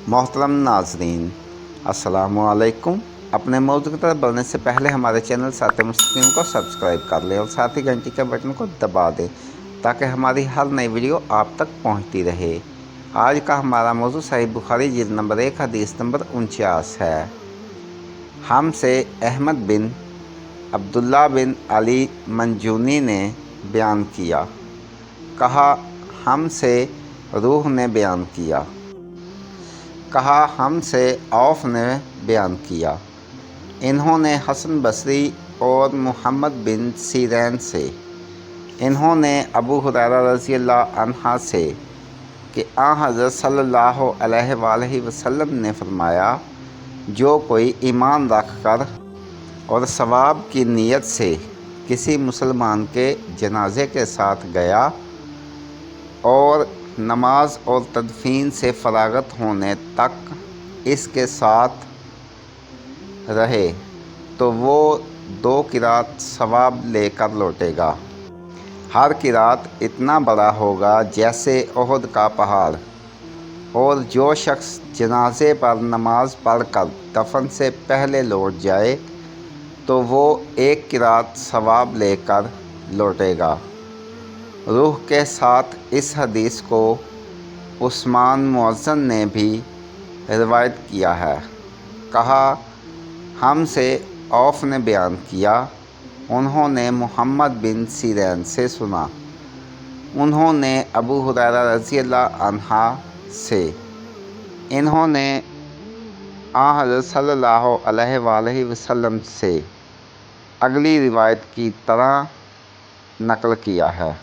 मोहतरम नाजरीन, अस्सलाम वालेकुम। अपने मौजू की तरफ बढ़ने से पहले हमारे चैनल सात मुस्लिम को सब्सक्राइब कर लें और साथ ही घंटी के बटन को दबा दें ताकि हमारी हर नई वीडियो आप तक पहुंचती रहे। आज का हमारा मौजू सही बुखारी जिल्द नंबर 1 हदीस नंबर 49 है। हमसे अहमद बिन अब्दुल्ला बिन अली मंजूनी ने बयान किया, कहा हमसे रूह ने बयान किया, कहा हमसे औफ ने बयान किया। इन्होंने हसन बसरी और मोहम्मद बिन सीरैन से, इन्होंने अबू हुरैरा रज़ी अल्लाह अन्हा से कि हज़रत सल्लल्लाहु अलैहि वसल्लम ने फरमाया, जो कोई ईमान रख कर और सवाब की नीयत से किसी मुसलमान के जनाजे के साथ गया और नमाज और तदफीन से फरागत होने तक इसके साथ रहे तो वो 2 किरात सवाब लेकर लौटेगा। हर किरात इतना बड़ा होगा जैसे ओहद का पहाड़। और जो शख्स जनाजे पर नमाज पढ़कर दफन से पहले लौट जाए तो वो 1 किरात सवाब लेकर लौटेगा। रूह के साथ इस हदीस को उस्मान मुअज़्ज़न ने भी रिवायत किया है। कहा हमसे औफ ने बयान किया, उन्होंने मोहम्मद बिन सीरैन से सुना, उन्होंने अबू हुरैरा रज़ी अल्लाह अन्हा से, इन्होंने हज़रत सल्लल्लाहु अलैहि वसल्लम से अगली रिवायत की तरह नकल किया है।